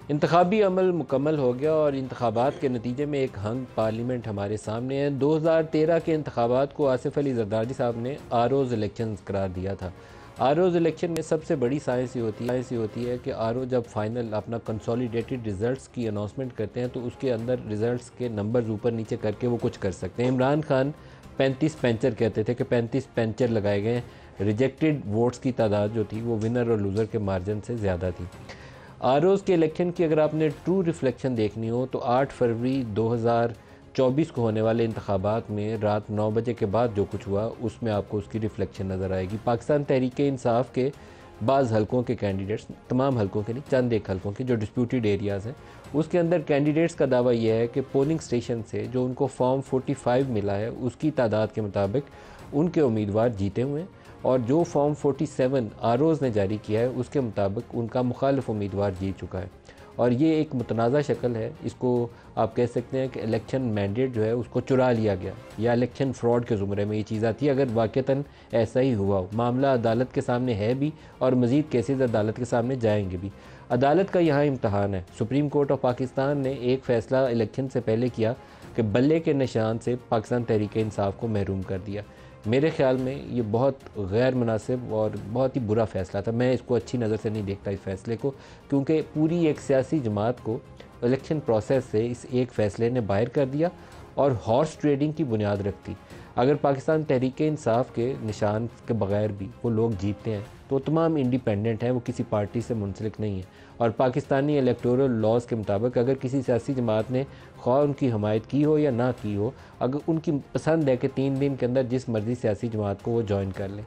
इंतखाबी अमल मुकम्मल हो गया और इंतखाबात के नतीजे में एक हंग पार्लियामेंट हमारे सामने है। 2013 के इंतखाबात को आसिफ अली जरदारी साहब ने आरोज़ इलेक्शन करार दिया था। आरोज़ इलेक्शन में सबसे बड़ी साइंस ये होती है कि आर ओ जब फाइनल अपना कंसोलिडेटेड रिज़ल्ट्स की अनाउंसमेंट करते हैं तो उसके अंदर रिज़ल्ट्स के नंबर्स ऊपर नीचे करके वो कुछ कर सकते हैं। इमरान खान 35 पेंचर कहते थे कि 35 पेंचर लगाए गए हैं। रिजेक्टेड वोट्स की तादाद जो थी वो विनर और लूज़र के मार्जिन से ज़्यादा थी। आरओज़ के इलेक्शन की अगर आपने ट्रू रिफ्लेक्शन देखनी हो तो 8 फरवरी 2024 को होने वाले इंतखाबात में रात 9 बजे के बाद जो कुछ हुआ उसमें आपको उसकी रिफ्लेक्शन नज़र आएगी। पाकिस्तान तहरीक इंसाफ के बाज़ हलकों के कैंडिडेट्स, तमाम हलकों के नहीं, चंद एक हलकों के जो डिस्प्यूटेड एरियाज़ हैं, उसके अंदर कैंडिडेट्स का दावा यह है कि पोलिंग स्टेशन से जो उनको फॉर्म 45 मिला है उसकी तादाद के मुताबिक उनके उम्मीदवार जीते हुए हैं और जो फॉर्म 47 आरोज़ ने जारी किया है उसके मुताबिक उनका मुखालिफ उम्मीदवार जीत चुका है। और ये एक मुतनाज़ा शक्ल है। इसको आप कह सकते हैं कि इलेक्शन मैंडेट जो है उसको चुरा लिया गया या इलेक्शन फ्रॉड के ज़ुमरे में ये चीज़ आती है। अगर वाक़तन ऐसा ही हुआ हो, मामला अदालत के सामने है भी और मज़ीद केसेस अदालत के सामने जाएंगे भी। अदालत का यहाँ इम्तहान है। सुप्रीम कोर्ट ऑफ पाकिस्तान ने एक फ़ैसला इलेक्शन से पहले किया कि बल्ले के निशान से पाकिस्तान तहरीक इंसाफ को महरूम कर दिया। मेरे ख़्याल में ये बहुत गैर मुनासिब और बहुत ही बुरा फ़ैसला था। मैं इसको अच्छी नज़र से नहीं देखता इस फ़ैसले को, क्योंकि पूरी एक सियासी जमात को इलेक्शन प्रोसेस से इस एक फ़ैसले ने बाहर कर दिया और हॉर्स ट्रेडिंग की बुनियाद रखती। अगर पाकिस्तान तहरीक इंसाफ के निशान के बग़ैर भी वो लोग जीतते हैं तो तमाम इंडिपेंडेंट हैं, वो किसी पार्टी से मुंसलिक नहीं है। और पाकिस्तानी इलेक्टोरल लॉज़ के मुताबिक अगर किसी सियासी जमात ने ख्वाह उनकी हमायत की हो या ना की हो, अगर उनकी पसंद है कि 3 दिन के अंदर जिस मर्ज़ी सियासी जमात को वो ज्वाइन कर लें,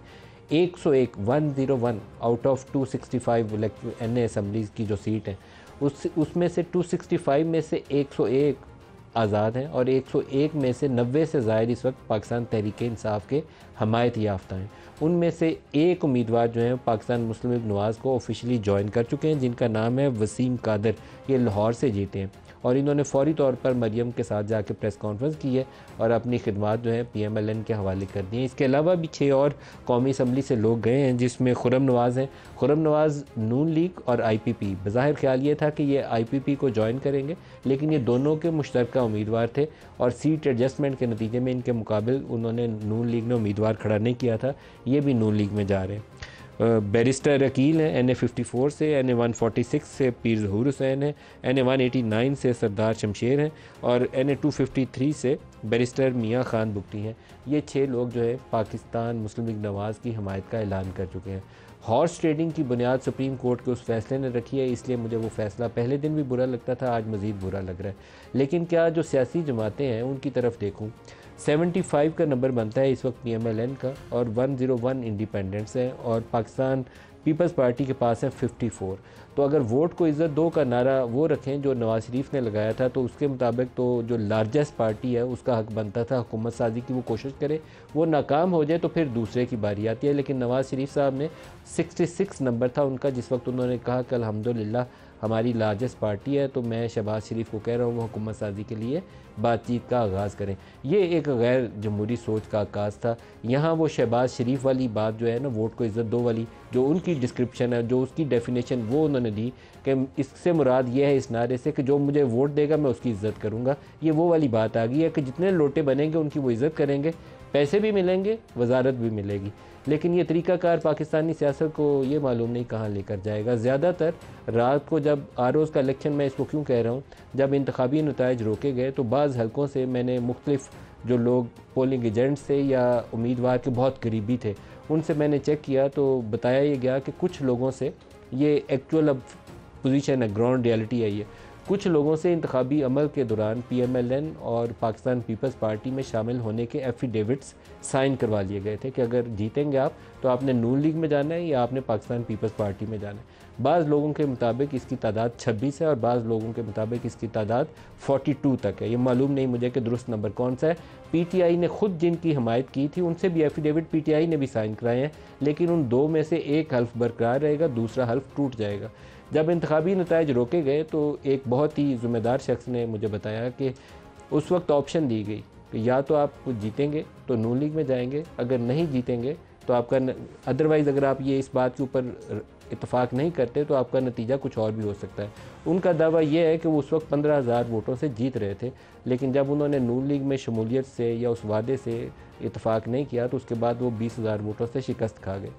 101 out of 265 N A assemblies की जो सीट हैं उसमें से 265 में से 101 आज़ाद हैं और 101 में से 90 से ज़ायद इस वक्त पाकिस्तान तहरीक इंसाफ के हमायत याफ्ता हैं। उनमें से एक उम्मीदवार जो हैं पाकिस्तान मुस्लिम लीग नवाज़ को ऑफिशियली ज्वाइन कर चुके हैं, जिनका नाम है वसीम कादर। ये लाहौर से जीते हैं और इन्होंने फौरी तौर पर मरियम के साथ जाके प्रेस कॉन्फ्रेंस की है और अपनी खिदमात जो है PMLN के हवाले कर दी हैं। इसके अलावा भी 6 और कौमी असम्बली से लोग गए हैं, जिसमें खुर्रम नवाज़ हैं। खुर्रम नवाज़ नून लीग और IPP, बज़ाहिर ख्याल ये था कि ये IPP को ज्वाइन करेंगे, लेकिन ये दोनों के मुश्तरका उम्मीदवार थे और सीट एडजस्टमेंट के नतीजे में इनके मुकाबिल उन्होंने नून लीग ने उम्मीदवार खड़ा नहीं किया था। ये भी नून लीग में जा रहे हैं। बैरिस्टर अकील हैं NA 54 से, NA 146 से पीर ज़हूर हुसैन है, NA 189 से सरदार शमशेर हैं और NA 253 से बैरिस्टर मियाँ खान बुगटी हैं। ये 6 लोग जो है पाकिस्तान मुस्लिम लीग नवाज़ की हमायत का ऐलान कर चुके हैं। हॉर्स ट्रेडिंग की बुनियाद सुप्रीम कोर्ट के उस फैसले ने रखी है, इसलिए मुझे वो फ़ैसला पहले दिन भी बुरा लगता था, आज मज़ीद बुरा लग रहा है। लेकिन क्या जो सियासी जमातें हैं उनकी तरफ देखूँ, 75 का नंबर बनता है इस वक्त PMLN का और 101 इंडिपेंडेंट्स हैं और पाकिस्तान पीपल्स पार्टी के पास है 54। तो अगर वोट को इज़्ज़त दो का नारा वो रखें जो नवाज़ शरीफ ने लगाया था, तो उसके मुताबिक तो जो लार्जेस्ट पार्टी है उसका हक बनता था हुकूमत साजी की वो कोशिश करे, वो नाकाम हो जाए तो फिर दूसरे की बारी आती है। लेकिन नवाज़ शरीफ साहब ने 66 नंबर था उनका जिस वक्त उन्होंने कहा कि अल्हम्दुलिल्लाह हमारी लार्जेस्ट पार्टी है, तो मैं शहबाज शरीफ को कह रहा हूँ वो हुकूमत साजी के लिए बातचीत का आगाज़ करें। ये एक गैर जमहूरी सोच का आगाज़ था। यहाँ वो शहबाज शरीफ वाली बात जो है ना, वोट को इज़्ज़त दो वाली, जो उनकी डिस्क्रिप्शन है, जो उसकी डेफिनेशन वो उन्होंने दी कि इससे मुराद ये है इस नारे से कि जो मुझे वोट देगा मैं उसकी इज़्ज़त करूँगा। ये वो वाली बात आ गई है कि जितने लोटे बनेंगे उनकी वो इज़्ज़त करेंगे, पैसे भी मिलेंगे, वजारत भी मिलेगी। लेकिन ये तरीक़ाकार पाकिस्तानी सियासत को ये मालूम नहीं कहाँ लेकर जाएगा। ज़्यादातर रात को जब आरोज़ का इलेक्शन, मैं इसको क्यों कह रहा हूँ, जब इंतखाबी नताइज रोके गए तो बाज़ हलकों से मैंने मुख्तलिफ जो लोग पोलिंग एजेंट्स थे या उम्मीदवार के बहुत करीबी थे उनसे मैंने चेक किया तो बताया ये गया कि कुछ लोगों से ये एक्चुअल अब पोजीशन है, ग्राउंड रियलिटी है, ये कुछ लोगों से इंतखाबी अमल के दौरान PMLN और पाकिस्तान पीपल्स पार्टी में शामिल होने के एफिडेविट्स साइन करवा लिए गए थे कि अगर जीतेंगे आप तो आपने नून लीग में जाना है या आपने पाकिस्तान पीपल्स पार्टी में जाना है। बाज़ लोगों के मुताबिक इसकी तादाद 26 है और बाज़ लोगों के मुताबिक इसकी तादाद 42 तक है। ये मालूम नहीं मुझे कि दुरुस्त नंबर कौन सा है। PTI ने ख़ुद जिनकी हमायत की थी उनसे भी एफिडेविट PTI ने भी साइन कराए हैं, लेकिन उन दो में से एक हल्फ बरकरार रहेगा, दूसरा हल्फ टूट जाएगा। जब इंतखाबी नताइज रोके गए तो एक बहुत ही ज़िम्मेदार शख्स ने मुझे बताया कि उस वक्त ऑप्शन दी गई कि या तो आप जीतेंगे तो नून लीग में जाएंगे, अगर नहीं जीतेंगे तो आपका अदरवाइज़ अगर आप ये इस बात के ऊपर इत्तेफाक नहीं करते तो आपका नतीजा कुछ और भी हो सकता है। उनका दावा यह है कि वो उस वक्त 15,000 वोटों से जीत रहे थे, लेकिन जब उन्होंने नून लीग में शमूलियत से या उस वादे से इत्तेफाक नहीं किया तो उसके बाद वो 20,000 वोटों से शिकस्त खा गए।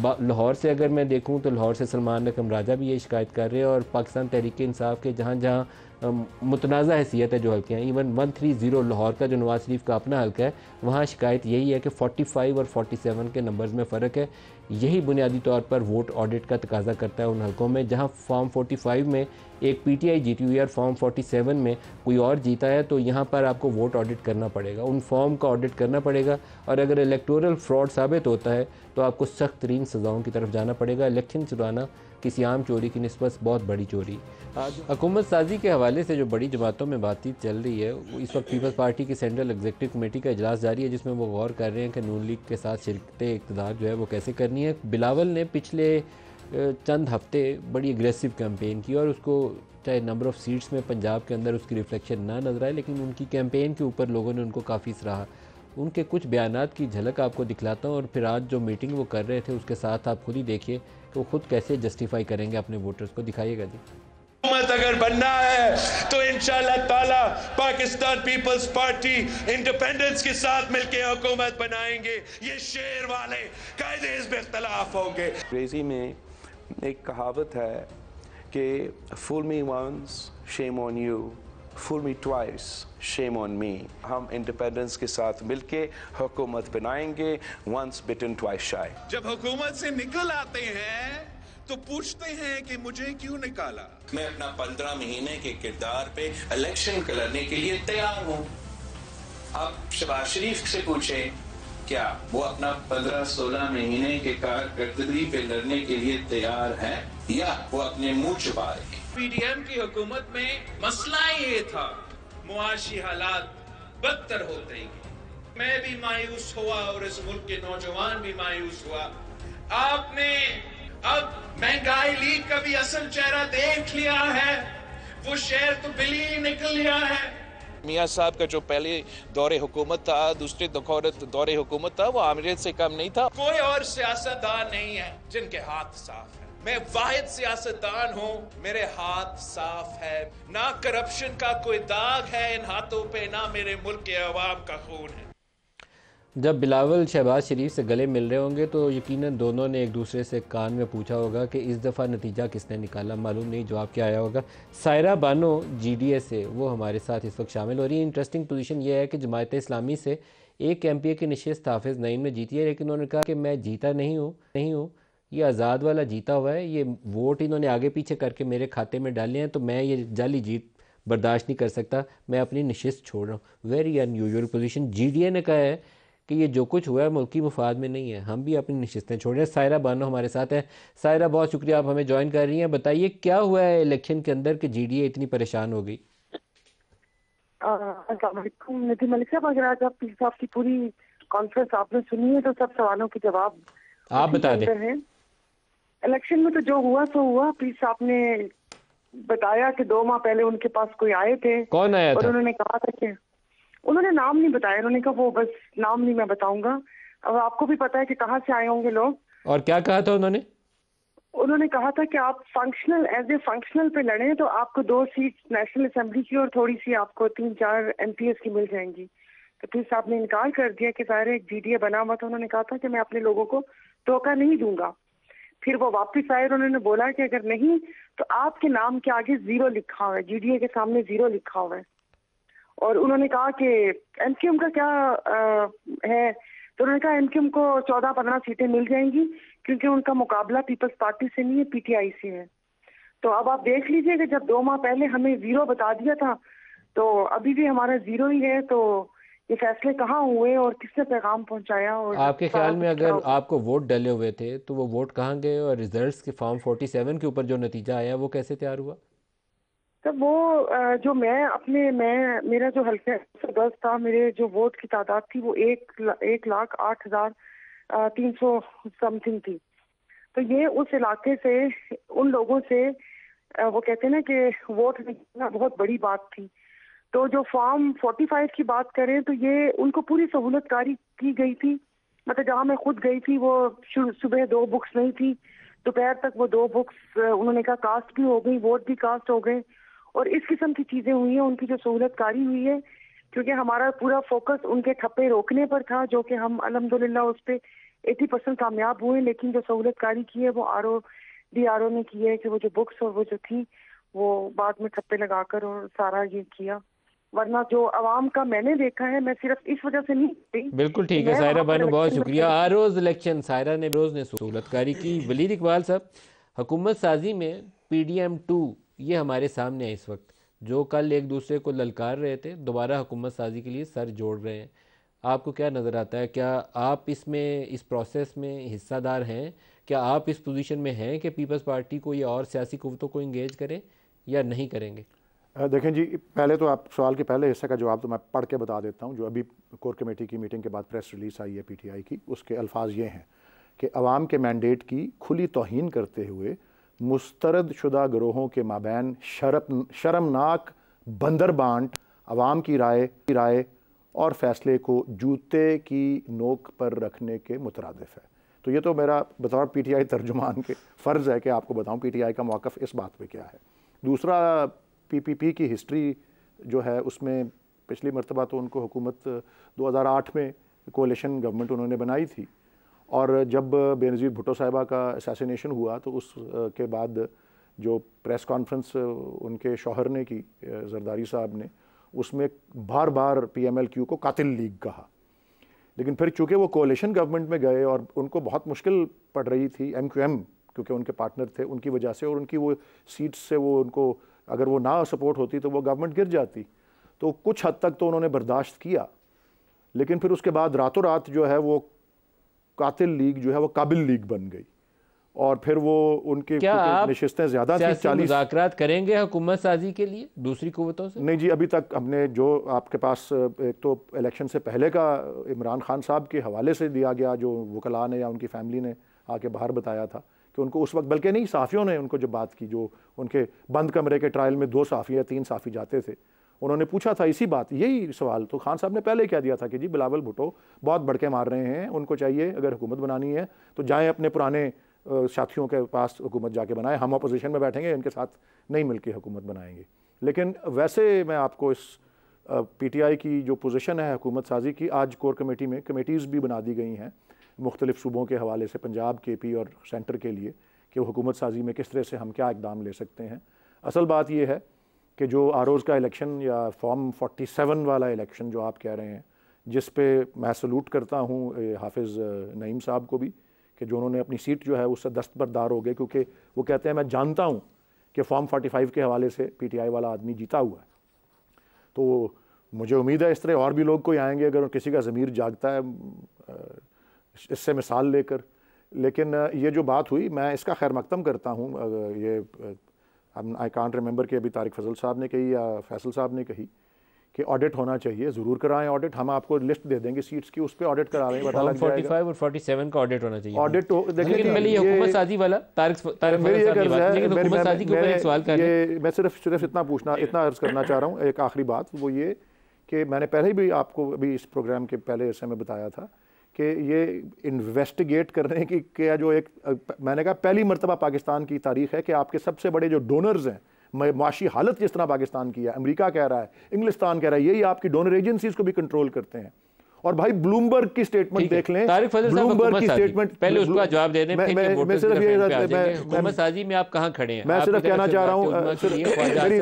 लाहौर से अगर मैं देखूं तो लाहौर से सलमान रकम राजा भी ये शिकायत कर रहे हैं, और पाकिस्तान तहरीक इंसाफ के जहाँ जहाँ मुतनाज़ा हैसियत है जो हल्के हैं, इवन 130 लाहौर का जो नवाज शरीफ का अपना हल्का है, वहाँ शिकायत यही है कि 45 और 47 के नंबर्स में फ़र्क है। यही बुनियादी तौर पर वोट ऑडिट का तकाजा करता है उन हल्कों में जहाँ फॉर्म 45 में एक पीटीआई जीती हुई है और फॉर्म 47 में कोई और जीता है, तो यहाँ पर आपको वोट ऑडिट करना पड़ेगा, उन फॉर्म का ऑडिट करना पड़ेगा, और अगर इलेक्टोरल फ्रॉड साबित होता है तो आपको सख्त तरीन सज़ाओं की तरफ जाना पड़ेगा। इलेक्शन चुराना किसी आम चोरी की निस्बत बहुत बड़ी चोरी। आज हुकूमत साजी के हवाले से जो बड़ी जमातों में बातचीत चल रही है, इस वक्त पीपल्स पार्टी की सेंट्रल एग्जीक्यूटिव कमेटी का इजलास जारी है, जिसमें वो गौर कर रहे हैं कि नून लीग के साथ शिरकत इक़्तिदार जो है वो कैसे करनी है। बिलावल ने पिछले चंद हफ्ते बड़ी एग्रेसिव कैंपेन की, और उसको चाहे नंबर ऑफ़ सीट्स में पंजाब के अंदर उसकी रिफ्लेक्शन ना नजर आए, लेकिन उनकी कैंपेन के ऊपर लोगों ने उनको काफ़ी सराहा। उनके कुछ बयानात की झलक आपको दिखलाता हूँ, और फिर आज जो मीटिंग वो कर रहे थे उसके साथ आप खुद ही देखिए कि वो खुद कैसे जस्टिफाई करेंगे अपने वोटर्स को। दिखाइएगा जी। हुकूमत अगर बनना है तो इंशाअल्लाह ताला पाकिस्तान पीपल्स पार्टी इंडिपेंडेंस के साथ मिलकर हुकूमत बनाएंगे। ये शेर वाले कायदे हिज़्ब इख्तिलाफ होंगे। अंग्रेजी में एक कहावत है कि fool me once shame on you, fool me twice shame on me. हम इंडिपेंडेंस के साथ मिलके हुकूमत बनाएंगे, वंस बिटन ट्वाइस शाय। जब हुकूमत से निकल आते हैं तो पूछते हैं कि मुझे क्यों निकाला। मैं अपना 15 महीने के किरदार पे इलेक्शन लड़ने के लिए तैयार हूँ। आप शहबाज शरीफ से पूछें क्या वो अपना 15-16 महीने के कारकर्दगी पे लड़ने के लिए तैयार है, या वो अपने मुंह छुपा रहे हैं। पीडीएम की हुकूमत में मसला ये था, मुआशी हालात बदतर होते ही मैं भी मायूस हुआ और इस मुल्क के नौजवान भी मायूस हुआ। आपने अब महंगाई लीग का भी असल चेहरा देख लिया है, वो शेर तो बिल्ली ही निकल लिया है। मियां साहब का जो पहले दौरे हुकूमत था, दूसरे दौरे हुकूमत था, वो आमिर से कम नहीं था। कोई और सियासतदान नहीं है जिनके हाथ साफ है। मैं वाहिद सियासतदान हूँ, मेरे हाथ साफ है। ना करप्शन का कोई दाग है इन हाथों पे, ना मेरे मुल्क के अवाम का खून है। जब बिलावल शहबाज शरीफ से गले मिल रहे होंगे तो यकीनन दोनों ने एक दूसरे से कान में पूछा होगा कि इस दफ़ा नतीजा किसने निकाला। मालूम नहीं जवाब क्या आया होगा। सायरा बानो GDA से वो हमारे साथ इस वक्त शामिल हो रही है। इंटरेस्टिंग पोजीशन ये है कि जमायत इस्लामी से एक MPA की नशिस्त हाफिज़ नईम ने जीती है, लेकिन उन्होंने कहा कि मैं जीता नहीं हूँ, ये आज़ाद वाला जीता हुआ है, ये वोट इन्होंने आगे पीछे करके मेरे खाते में डाले हैं, तो मैं ये जाली जीत बर्दाश्त नहीं कर सकता, मैं अपनी नशिस्त छोड़ रहा हूँ। Very unusual position. GDA ने कहा है कि ये जो कुछ हुआ है मुल्की मुफाद में नहीं है, हम भी अपनी नशिस्तें छोड़ रहे हैं। सायरा बानो हमारे साथ है। सायरा, बहुत शुक्रिया आप हमें ज्वाइन कर रही हैं। बताइए क्या हुआ है इलेक्शन के अंदर कि GDA इतनी परेशान हो गई। नितिन मलिक साहब, अगर आज आप पीर साहब की पूरी कॉन्फ्रेंस आपने सुनी है तो सब सवालों के जवाब आप बता दें। इलेक्शन में तो जो हुआ सो हुआ। पीर साहब ने बताया कि 2 माह पहले उनके पास कोई आए थे। कौन आया और था? उन्होंने कहा था कि उन्होंने नाम नहीं बताया, उन्होंने कहा वो बस नाम नहीं मैं बताऊंगा। अब आपको भी पता है कि कहाँ से आए होंगे लोग। और क्या कहा था उन्होंने? उन्होंने कहा था कि आप फंक्शनल एज ए फंक्शनल पे लड़े तो आपको 2 सीट नेशनल असेंबली की और थोड़ी सी आपको 3-4 MPS की मिल जाएंगी। तो फिर साहब ने इनकार कर दिया कि ज़ाहिर है GDA बना हुआ था। उन्होंने कहा था कि मैं अपने लोगों को धोखा नहीं दूंगा। फिर वो वापस आए और उन्होंने बोला कि अगर नहीं तो आपके नाम के आगे 0 लिखा हुआ है, GDA के सामने 0 लिखा हुआ है। और उन्होंने कहा कि MQM का क्या है, तो उन्होंने कहा MQM को 14-15 सीटें मिल जाएंगी क्योंकि उनका मुकाबला पीपल्स पार्टी से नहीं है, PTI से है। तो अब आप देख लीजिए कि जब 2 माह पहले हमें 0 बता दिया था तो अभी भी हमारा 0 ही है। तो ये फैसले कहाँ हुए और किसने पैगाम पहुंचाया? और आपके ख्याल में अगर आपको वोट डले हुए थे तो वो वोट कहाँ गए, और रिजल्ट्स के फॉर्म 47 के ऊपर जो नतीजा आया वो कैसे तैयार हुआ? तब वो जो मेरा जो हल्का 10 था, मेरे जो वोट की तादाद थी वो 1,08,300 समथिंग थी। तो ये उस इलाके से उन लोगों से वो कहते हैं ना कि वोट निकालना बहुत बड़ी बात थी। तो जो फॉर्म 45 की बात करें तो ये उनको पूरी सहूलतकारी की गई थी। मतलब जहाँ मैं खुद गई थी वो सुबह 2 बुक्स नहीं थी, दोपहर तक वो 2 बुक्स उन्होंने कहा कास्ट भी हो गई, वोट भी कास्ट हो गए, और इस किस्म की चीजें हुई हैं। उनकी जो सहूलतकारी हुई है, क्योंकि हमारा पूरा फोकस उनके ठप्पे रोकने पर था, जो कि हम अल्हम्दुलिल्लाह उस पर 80% कामयाब हुए, लेकिन जो सहूलतकारी की है वो DRO ने की है कि वो जो बुक्स और वो जो थी वो बाद में ठप्पे लगाकर और सारा ये किया। वरना जो आवाम का मैंने देखा है, मैं सिर्फ इस वजह से नहीं गई। बिल्कुल ठीक है सायरा बानो, बहुत शुक्रिया। आरोज इलेक्शन सायरा ने रोज ने सहूलतकारी की। वलीद इकबाल साहब, हुकूमत साजी में PDM2 ये हमारे सामने है इस वक्त, जो कल एक दूसरे को ललकार रहे थे, दोबारा हुकूमत साजी के लिए सर जोड़ रहे हैं। आपको क्या नज़र आता है, क्या आप इसमें इस प्रोसेस में हिस्सादार हैं? क्या आप इस पोजीशन में हैं कि पीपल्स पार्टी को या और सियासी कुव्वतों को इंगेज करें या नहीं करेंगे? देखें जी, पहले तो आप सवाल के पहले हिस्से का जवाब तो मैं पढ़ के बता देता हूँ। जो अभी कोर कमेटी की मीटिंग के बाद प्रेस रिलीज़ आई है PTI की, उसके अल्फाज ये हैं कि अवाम के मैंडेट की खुली तौहीन करते हुए मुस्तरद शुदा गिरोहों के माबैन शर्मनाक बंदरबांट अवाम की राय और फैसले को जूते की नोक पर रखने के मुतरादिफ है। तो ये तो मेरा बतौर PTI तर्जुमान के फ़र्ज़ है कि आपको बताऊँ PTI का मौक़िफ़ इस बात पे क्या है। दूसरा, PPP की हिस्ट्री जो है उसमें पिछली मरतबा तो उनको हुकूमत 2008 में कोalition गवर्नमेंट उन्होंने बनाई थी, और जब बेनज़ीर भुट्टो साहिबा का असैसिनेशन हुआ तो उस के बाद जो प्रेस कॉन्फ्रेंस उनके शौहर ने की, जरदारी साहब ने, उसमें बार बार PMLQ को कातिल लीग कहा। लेकिन फिर चूँकि वो कोalition गवर्नमेंट में गए और उनको बहुत मुश्किल पड़ रही थी, MQM क्योंकि उनके पार्टनर थे, उनकी वजह से, और उनकी वो सीट्स से वो उनको अगर वो ना सपोर्ट होती तो वो गवर्नमेंट गिर जाती। तो कुछ हद तक तो उन्होंने बर्दाश्त किया, लेकिन फिर उसके बाद रातों रात जो है वो कातिल लीग जो है वो काबिल लीग बन गई, और फिर वो उनके नशिस्तें ज़्यादा थी। 40 मुज़ाकरात करेंगे हुकूमत साजी के लिए दूसरी कुव्वतों से? नहीं जी, अभी तक हमने जो आपके पास एक तो इलेक्शन से पहले का इमरान खान साहब के हवाले से दिया गया, जो वकला ने या उनकी फैमिली ने आके बाहर बताया था कि उनको उस वक्त, बल्कि नहीं, सहाफ़ियों ने उनको जब बात की, जो उनके बंद कमरे के ट्रायल में 2 सहाफ़ी या 3 सहाफ़ी जाते थे, उन्होंने पूछा था इसी बात, यही सवाल तो खान साहब ने पहले कह दिया था कि जी बिलावल भुट्टो बहुत बड़के मार रहे हैं, उनको चाहिए अगर हुकूमत बनानी है तो जाएँ अपने पुराने साथियों के पास हुकूमत जाके बनाएं, हम अपोजिशन में बैठेंगे, इनके साथ नहीं मिलकर हुकूमत बनाएंगे। लेकिन वैसे मैं आपको इस PTI की जो पोजीशन है हुकूमत साजी की, आज कोर कमेटी में कमेटीज़ भी बना दी गई हैं मुख्तलिफ़ सूबों के हवाले से, पंजाब, KP और सेंटर के लिए, कि हुकूमत साजी में किस तरह से हम क्या इकदाम ले सकते हैं। असल बात यह है कि जो आरोज़ का इलेक्शन या फॉर्म 47 वाला इलेक्शन जो आप कह रहे हैं, जिस पे मैं सलूट करता हूँ हाफिज़ नईम साहब को भी, कि जो उन्होंने अपनी सीट जो है उससे दस्तबरदार हो गए, क्योंकि वो कहते हैं मैं जानता हूँ कि फॉर्म 45 के हवाले से PTI वाला आदमी जीता हुआ है। तो मुझे उम्मीद है इस तरह और भी लोग कोई आएंगे अगर किसी का ज़मीर जागता है इससे मिसाल लेकर। लेकिन ये जो बात हुई, मैं इसका खैर मकदम करता हूँ। ये आई कांट रिमेंबर कि अभी तारिक फजल साहब ने कही या फैसल साहब ने कही कि ऑडिट होना चाहिए, ज़रूर कराएं ऑडिट। हम आपको लिस्ट दे देंगे सीट्स की, उस पर ऑडिट करा लें, पता लग जाएगा। 45 और 47 का ऑडिट होना चाहिए। ऑडिट देखिए, ये हुकूमत साजी वाला मैं सिर्फ इतना अर्ज करना चाह रहा हूँ। एक आखिरी बात वो ये कि मैंने पहले भी आपको अभी इस प्रोग्राम के पहले हिस्से में बताया था कि ये इन्वेस्टिगेट करने की क्या, जो एक मैंने कहा पहली मरतबा पाकिस्तान की तारीख है कि आपके सबसे बड़े जो डोनर्स हैं, माशी हालत जिस तरह पाकिस्तान की है, अमेरिका कह रहा है, इंग्लिस्तान कह रहा है, यही आपकी डोनर एजेंसीज को भी कंट्रोल करते हैं। और भाई ब्लूमबर्ग की स्टेटमेंट देख लें, ब्लूमबर्ग की स्टेटमेंट, पहले उसका जवाब दे दें। मैं सिर्फ हुकूमत साजी में आप कहाँ खड़े हैं? मैं सिर्फ कहना चाह रहा हूँ,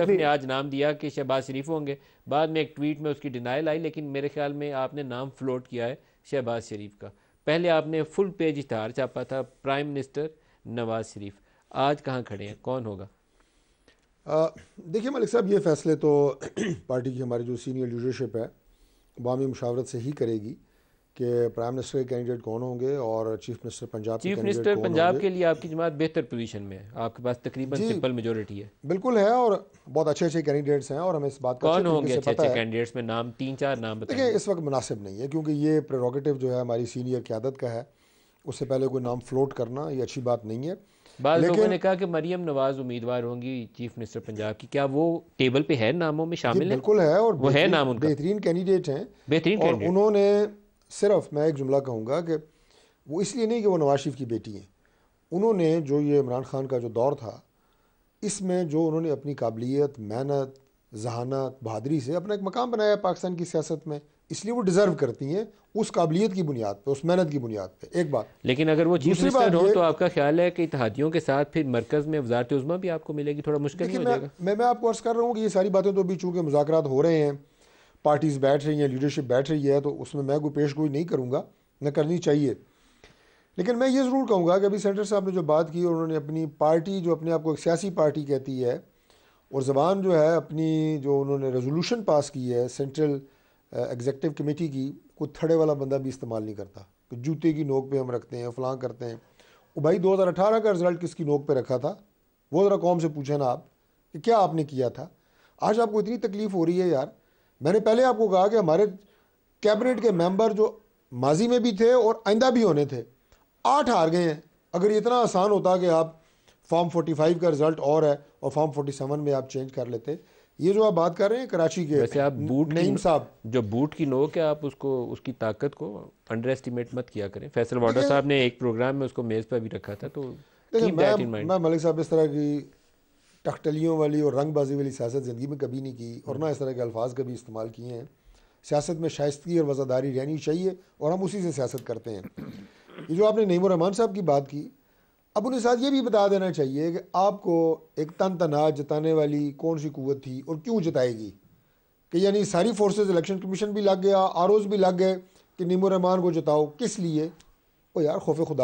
ने आज नाम दिया कि शहबाज शरीफ होंगे, बाद में एक ट्वीट में उसकी डिनाइल आई, लेकिन मेरे ख्याल में आपने नाम फ्लोट किया है शहबाज शरीफ का। पहले आपने फुल पेज इश्तहार छापा था प्राइम मिनिस्टर नवाज शरीफ, आज कहाँ खड़े हैं, कौन होगा? देखिए मलिक साहब, ये फैसले तो पार्टी की हमारी जो सीनियर लीडरशिप है अवामी मुशावरत से ही करेगी कि प्राइम मिनिस्टर के कैंडिडेट कौन होंगे और chief minister Punjab chief minister Punjab के लिए आपकी जमात बेहतर पोजीशन में है, आपके पास तकरीबन सिंपल मेजोरिटी है। बिल्कुल है, और बहुत अच्छे अच्छे कैंडिडेट्स हैं, और हमें इस बात का कौन होंगे अच्छे अच्छे कैंडिडेट्स में नाम 3-4 नाम बताइए। देखिए इस वक्त मुनासिब नहीं है, क्योंकि ये प्रेरोगेटिव जो है हमारी सीनियर क़यादत का है, उससे पहले कोई नाम फ्लोट करना ये अच्छी बात नहीं है। बाद लोगों ने कहा कि मरियम नवाज उम्मीदवार होंगी चीफ मिनिस्टर पंजाब की, क्या वो टेबल पे है, नामों में शामिल है? बिल्कुल है, और वो है नाम उनका, बेहतरीन कैंडिडेट हैं, बेहतरीन कैंडिडेट। उन्होंने सिर्फ, मैं एक जुमला कहूँगा कि वो इसलिए नहीं कि वो नवाज शरीफ की बेटी हैं, उन्होंने जो ये इमरान खान का जो दौर था, इसमें जो उन्होंने अपनी काबिलियत, मेहनत, जहानत, बहादरी से अपना एक मकाम बनाया पाकिस्तान की सियासत में, इसलिए वो डिज़र्व करती हैं उस काबिलियत की बुनियाद पे, उस मेहनत की बुनियाद पे। एक बात। लेकिन अगर वो चीफ मिनिस्टर हो तो आपका ख्याल है कि इत्तेहादियों के साथ फिर मरकज़ में वज़ारत उज़्मा भी आपको मिलेगी? थोड़ा मुश्किल नहीं हो जाएगा? मैं आपको अर्ज़ कर रहा हूँ कि ये सारी बातें तो अभी चूँकि मुज़ाकरात हो रहे हैं, पार्टीज़ बैठ रही हैं, लीडरशिप बैठ रही है, तो उसमें मैं कोई पेश गोई नहीं करूँगा, न करनी चाहिए। लेकिन मैं ये ज़रूर कहूँगा कि अभी सेंटर साहब ने जो बात की और उन्होंने अपनी पार्टी, जो अपने आप को एक सियासी पार्टी कहती है, और ज़बान जो है अपनी, जो उन्होंने रेजोल्यूशन पास की है सेंट्रल एग्जीक्यूटिव कमेटी की, कोई थड़े वाला बंदा भी इस्तेमाल नहीं करता कि जूते की नोक पे हम रखते हैं, फलां करते हैं। वो भाई 2018 का रिज़ल्ट किसकी नोक पे रखा था, वो ज़रा कौम से पूछे ना आप कि क्या आपने किया था। आज आपको इतनी तकलीफ़ हो रही है यार। मैंने पहले आपको कहा कि हमारे कैबिनेट के मेंबर जो माजी में भी थे और आइंदा भी होने थे, 8 हार गए हैं। अगर इतना आसान होता कि आप फॉर्म 45 का रिजल्ट और है और फॉर्म 47 में आप चेंज कर लेते। ये जो आप बात कर रहे हैं कराची के, वैसे आप बूट नईम साहब, जो बूट की नोक है, आप उसको, उसकी ताकत को अंडर एस्टिमेट मत किया करें। फैसल वाडा साहब ने एक प्रोग्राम में उसको मेज़ पर भी रखा था, तो मैं मलिक साहब इस तरह की टकटलियों वाली और रंगबाजी वाली सियासत ज़िंदगी में कभी नहीं की, और ना इस तरह के अल्फाज कभी इस्तेमाल किए हैं। सियासत में शाइस्तगी और वज़ादारी रहनी चाहिए और हम उसी से सियासत करते हैं। ये जो आपने नईम रहमान साहब की बात की, अब उन्हें साथ ये भी बता देना चाहिए कि आपको एक तन तनाज जताने वाली कौन सी कुव्वत थी और क्यों जताएगी, कि यानी सारी फोर्सेस, इलेक्शन कमीशन भी लग गया, आरओज़ भी लग गए कि नईम रहमान को जताओ, किस लिए? ओ यार, खौफ खुदा